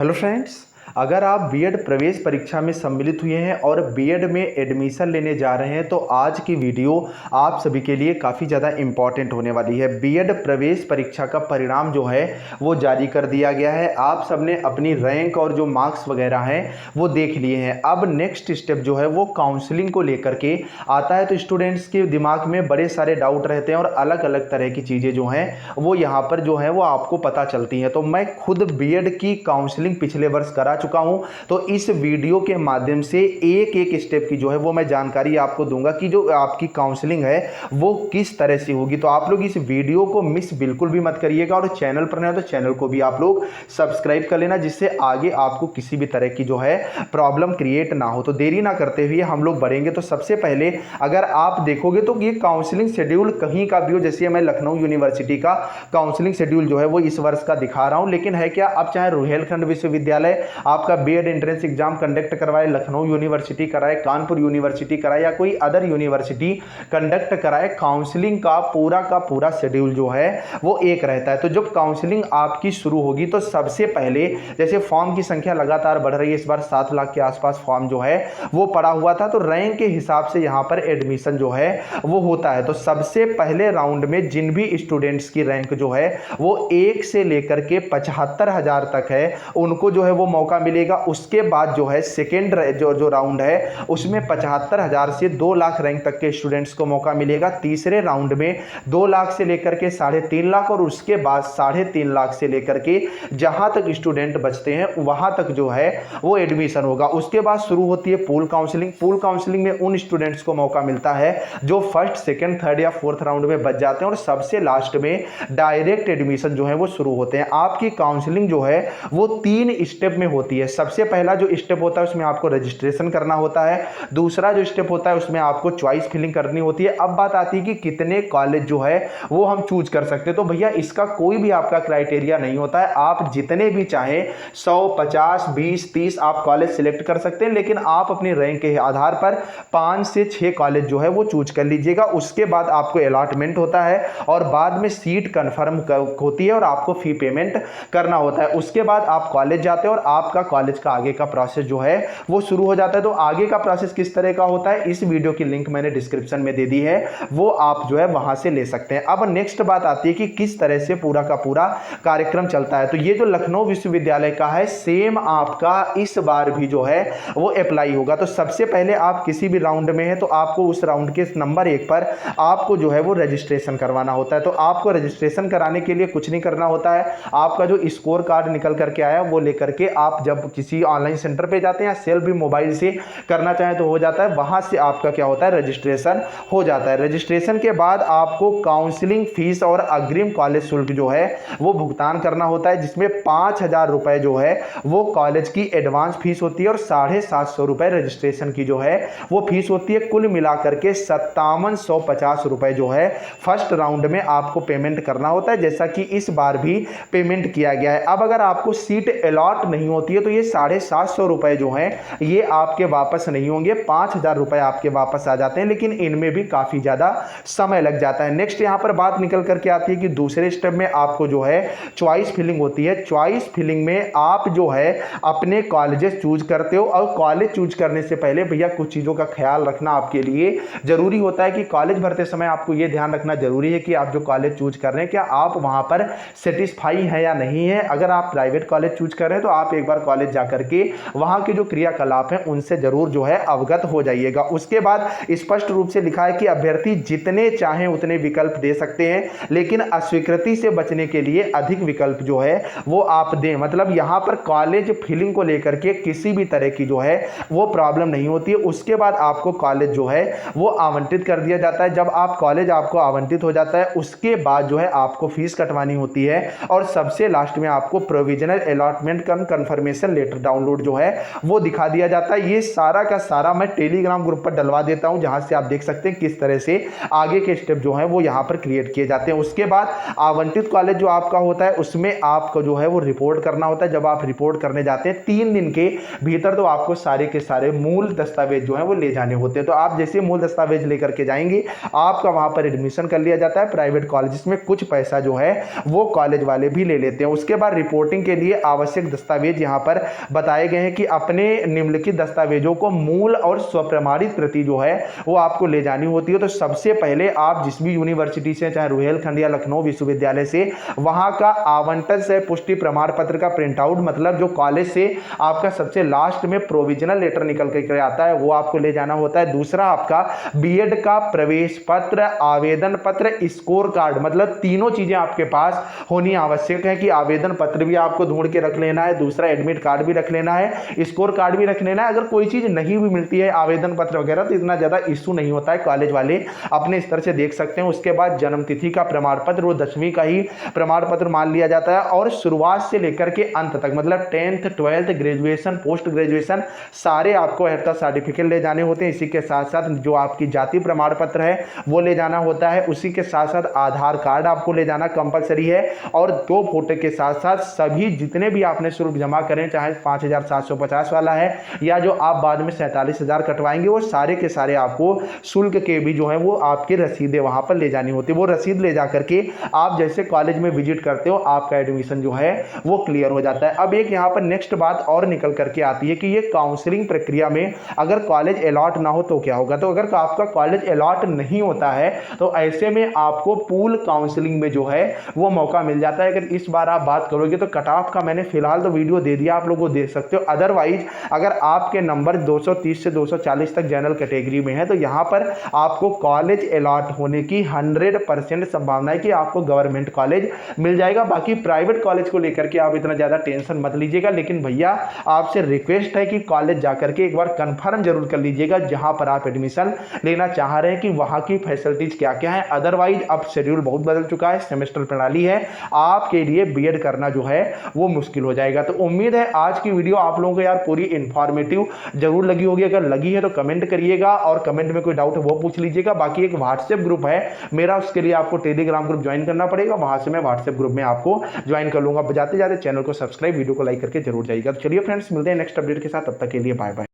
Hello friends, अगर आप BEd प्रवेश परीक्षा में सम्मिलित हुए हैं और बीएड में एडमिशन लेने जा रहे हैं तो आज की वीडियो आप सभी के लिए काफ़ी ज़्यादा इम्पॉर्टेंट होने वाली है। बीएड प्रवेश परीक्षा का परिणाम जो है वो जारी कर दिया गया है। आप सबने अपनी रैंक और जो मार्क्स वगैरह हैं वो देख लिए हैं। अब नेक्स्ट स्टेप जो है वो काउंसलिंग को लेकर के आता है। तो स्टूडेंट्स के दिमाग में बड़े सारे डाउट रहते हैं और अलग अलग तरह की चीज़ें जो हैं वो यहाँ पर जो है वो आपको पता चलती हैं। तो मैं खुद बीएड की काउंसलिंग पिछले वर्ष करा चुका हूं, तो इस वीडियो के माध्यम से एक एक स्टेप की जो है वो मैं जानकारी आपको दूंगा कि जो आपकी काउंसलिंग है वो किस तरह से होगी। तो आप लोग इस वीडियो को मिस बिल्कुल भी मत करिएगा और चैनल पर नए हो तो चैनल को भी आप लोग सब्सक्राइब कर लेना, जिससे आगे आपको किसी भी तरह की जो है प्रॉब्लम क्रिएट ना हो। तो देरी ना करते हुए हम लोग बढ़ेंगे। तो सबसे पहले अगर आप देखोगे तो ये काउंसलिंग शेड्यूल कहीं का भी हो, जैसे मैं लखनऊ यूनिवर्सिटी का काउंसलिंग शेड्यूल जो है वो इस वर्ष का दिखा रहा हूं, लेकिन है क्या, अब चाहे रुहेलखंड विश्वविद्यालय आपका बीएड एंट्रेंस एग्जाम कंडक्ट करवाए, लखनऊ यूनिवर्सिटी कराए, कानपुर यूनिवर्सिटी कराए या कोई अदर यूनिवर्सिटी कंडक्ट कराए, काउंसलिंग का पूरा शेड्यूल जो है वो एक रहता है। तो जब काउंसलिंग आपकी शुरू होगी तो सबसे पहले जैसे फॉर्म की संख्या लगातार बढ़ रही है, इस बार 7 लाख के आसपास फॉर्म जो है वो पड़ा हुआ था, तो रैंक के हिसाब से यहां पर एडमिशन जो है वो होता है। तो सबसे पहले राउंड में जिन भी स्टूडेंट्स की रैंक जो है वो 1 से लेकर के 75,000 तक है उनको जो है वो मौका मिलेगा। उसके बाद जो है सेकेंड जो राउंड है उसमें 75,000 से 2 लाख रैंक तक के स्टूडेंट्स को मौका मिलेगा। तीसरे राउंड में 2 लाख से लेकर के 3.5 लाख और उसके बाद 3.5 लाख से लेकर के जहां तक स्टूडेंट बचते हैं वहां तक जो है वो एडमिशन होगा। उसके बाद शुरू होती है पूल काउंसलिंग। पूल काउंसलिंग में उन स्टूडेंट्स को मौका मिलता है जो फर्स्ट, सेकेंड, थर्ड या फोर्थ राउंड में बच जाते हैं और सबसे लास्ट में डायरेक्ट एडमिशन जो है वो शुरू होते हैं। आपकी काउंसलिंग जो है वो 3 स्टेप में होती है। सबसे पहला जो स्टेप होता है उसमें आपको रजिस्ट्रेशन करना होता है। दूसरा जो स्टेप होता है उसमें आपको चॉइस फिलिंग करनी होती है। अब बात आती है कि कितने कॉलेज जो है वो हम चूज कर सकते हैं। तो भैया इसका कोई भी आपका क्राइटेरिया नहीं होता है, आप जितने भी चाहें 100, 50, 20, 30 आप कॉलेज सिलेक्ट कर सकते हैं, लेकिन आप अपनी रैंक के आधार पर 5 से 6 कॉलेज जो है वो चूज कर लीजिएगा। उसके बाद आपको अलॉटमेंट होता है और बाद में सीट कंफर्म होती है और आपको फी पेमेंट करना होता है। उसके बाद आप कॉलेज जाते हैं और आपका कॉलेज का आगे का प्रोसेस जो है वो शुरू हो जाता है। तो आगे का प्रोसेस किस तरह का होता है इस वीडियो की लिंक मैंने डिस्क्रिप्शन में दे दी है, वो आप जो है वहां से ले सकते हैं। अब नेक्स्ट बात आती है कि किस तरह से पूरा का पूरा कार्यक्रम चलता है। तो ये जो लखनऊ विश्वविद्यालय का है सेम आपका इस बार भी जो है वो अप्लाई होगा। तो सबसे पहले आप किसी भी राउंड में है तो आपको उस राउंड के नंबर 1 पर आपको जो है वो रजिस्ट्रेशन करवाना होता है। तो आपको रजिस्ट्रेशन कराने के लिए कुछ नहीं करना होता है, आपका जो स्कोर कार्ड निकल करके आया वो लेकर के आप जब किसी ऑनलाइन सेंटर पे जाते हैं या सेल्फ भी मोबाइल से करना चाहें तो हो जाता है, वहां से आपका क्या होता है रजिस्ट्रेशन हो जाता है। रजिस्ट्रेशन के बाद आपको काउंसलिंग फीस और अग्रिम कॉलेज शुल्क जो है वो भुगतान करना होता है, जिसमें 5,000 रुपए जो है वो कॉलेज की एडवांस फीस होती है और 750 रुपए रजिस्ट्रेशन की जो है वो फीस होती है। कुल मिलाकर के 5750 रुपए जो है फर्स्ट राउंड में आपको पेमेंट करना होता है, जैसा कि इस बार भी पेमेंट किया गया है। अब अगर आपको सीट अलॉट नहीं होती है तो ये 750 रुपए जो है ये आपके वापस नहीं होंगे, 5,000 रुपए आपके वापस आ जाते हैं, लेकिन इनमें भी काफी ज्यादा समय लग जाता है। नेक्स्ट यहां पर बात निकल करके आती है कि दूसरे स्टेप में आपको जो है चॉइस फिलिंग होती है। चॉइस फिलिंग में आप जो है अपने कॉलेजेस चूज करते हो और कॉलेज चूज करने से पहले भैया कुछ चीजों का ख्याल रखना आपके लिए जरूरी होता है कि कॉलेज भरते समय आपको यह ध्यान रखना जरूरी है कि आप जो कॉलेज चूज कर रहे हैं क्या आप वहां पर सेटिस्फाई है या नहीं है। अगर आप प्राइवेट कॉलेज चूज कर रहे हैं तो आप एक बार कॉलेज जाकर के वहां के जो क्रियाकलाप हैं उनसे जरूर जो है अवगत हो जाइएगा। उसके बाद स्पष्ट रूप से लिखा है कि अभ्यर्थी जितने चाहें उतने विकल्प दे सकते हैं, लेकिन अस्वीकृति से बचने के लिए अधिक विकल्प जो है वो आप दें। मतलब यहां पर कॉलेज फिलिंग को लेकर के किसी भी तरह की जो है वो प्रॉब्लम नहीं होती है। उसके बाद आपको कॉलेज जो है वो आवंटित कर दिया जाता है। जब आप कॉलेज आपको आवंटित हो जाता है उसके बाद जो है आपको फीस कटवानी होती है और सबसे लास्ट में आपको provisional allotment confirmation letter download जो है वो दिखा दिया जाता है। ये सारा का सारा मैं टेलीग्राम ग्रुप पर डलवा देता हूं, जहां से आप देख सकते हैं किस तरह से आगे के स्टेप जो है वो यहां पर क्रिएट किए जाते हैं। उसके बाद आवंटित कॉलेज जो आपका होता है उसमें आपको जो है वो रिपोर्ट करना होता है। जब आप रिपोर्ट करने जाते हैं 3 दिन के भीतर तो आपको सारे के सारे मूल दस्तावेज जो है वो ले जाने होते हैं। तो आप जैसे मूल दस्तावेज लेकर के जाएंगे आपका वहां पर एडमिशन कर लिया जाता है। प्राइवेट कॉलेज में कुछ पैसा जो है वो कॉलेज वाले भी ले लेते हैं। उसके बाद रिपोर्टिंग के लिए आवश्यक दस्तावेज यहां पर बताए गए हैं कि अपने निम्नलिखित दस्तावेजों को मूल और स्वप्रमाणित प्रति जो है वो आपको ले जानी होती है। तो सबसे पहले आप जिस भी यूनिवर्सिटी से, चाहे रुहेलखंड या लखनऊ विश्वविद्यालय से, वहां का आवंटन से पुष्टि प्रमाण पत्र का प्रिंट आउट, मतलब जो कॉलेज से आपका सबसे लास्ट में प्रोविजनल लेटर निकल के आता है, वो आपको ले जाना होता है। दूसरा आपका बीएड का प्रवेश पत्र, आवेदन पत्र, स्कोर कार्ड, मतलब तीनों चीजें आपके पास होनी आवश्यक है कि आवेदन पत्र भी आपको ढूंढ के रख लेना है, दूसरा एडमिट कार्ड भी रख लेना है, स्कोर कार्ड भी रख लेना है। अगर कोई चीज नहीं भी मिलती है, आवेदन पत्र वगैरह, तो इतना ज्यादा इशू नहीं होता है, कॉलेज वाले अपने स्तर से देख सकते हैं। उसके बाद जन्म तिथि का प्रमाण पत्र, वो 10वीं का ही प्रमाण पत्र मान लिया जाता है। और शुरुआत से लेकर के अंत तक, मतलब 10th 12th graduation, post graduation, सारे आपको अर्थात सर्टिफिकेट ले जाने होते हैं। इसी के साथ साथ जो आपकी जाति प्रमाण पत्र है वो ले जाना होता है। उसी के साथ साथ आधार कार्ड आपको ले जाना कंपलसरी है। और 2 फोटो के साथ साथ सभी जितने भी आपने शुल्क जमा करें, चाहे 5,750 वाला है या जो आप बाद में 47,000 कटवाएंगे, वो सारे के सारे आपको शुल्क के भी जो है वो आपके रसीदें वहां पर ले जानी होती है। वो रसीद ले जाकर के आप जैसे कॉलेज में विजिट करते हो, आपका एडमिशन जो है वो क्लियर हो जाता है। अब एक यहाँ पर नेक्स्ट बात और निकल करके आती है कि ये काउंसलिंग प्रक्रिया में अगर कॉलेज अलॉट ना हो तो क्या होगा। तो अगर आपका कॉलेज अलॉट नहीं होता है तो ऐसे में आपको पूल काउंसलिंग में जो है वो मौका मिल जाता है। अगर इस बार आप बात करोगे तो कट ऑफ का मैंने फिलहाल तो वीडियो दे दिया, आप लोगों को देख सकते हो। अदरवाइज अगर आपके नंबर 230 से 240 तक जनरल कैटेगरी में है तो यहां पर आपको कॉलेज अलॉट होने की 100% संभावना है कि आपको गवर्नमेंट कॉलेज मिल जाएगा। बाकी प्राइवेट कॉलेज को लेकर के आप इतना ज्यादा टेंशन मत लीजिएगा, लेकिन भैया आपसे रिक्वेस्ट है कि कॉलेज जाकर के एक बार कंफर्म जरूर कर लीजिएगा जहां पर आप एडमिशन लेना चाह रहे हैं कि वहां की फैसिलिटीज क्या क्या है। अदरवाइज अब शेड्यूल बहुत बदल चुका है, सेमेस्टर प्रणाली है, आपके लिए बीएड करना जो है वो मुश्किल हो जाएगा। तो उम्मीद है आज की वीडियो आप लोगों को यार पूरी इंफॉर्मेटिव जरूर लगी होगी। अगर लगी है तो कमेंट करिएगा और कमेंट में कोई डाउट है वो पूछ लीजिएगा। बाकी एक व्हाट्सएप ग्रुप है मेरा, उसके लिए आपको टेलीग्राम ग्रुप ज्वाइन करना पड़ेगा, वहां से मैं व्हाट्सएप ग्रुप में आपको ज्वाइन कर लूंगा। जाते जाते चैनल को सब्सक्राइब, वीडियो को लाइक करके जरूर जाइएगा। तो चलिए फ्रेंड्स, मिलते हैं नेक्स्ट अपडेट के साथ, तब तक के लिए बाय बाय।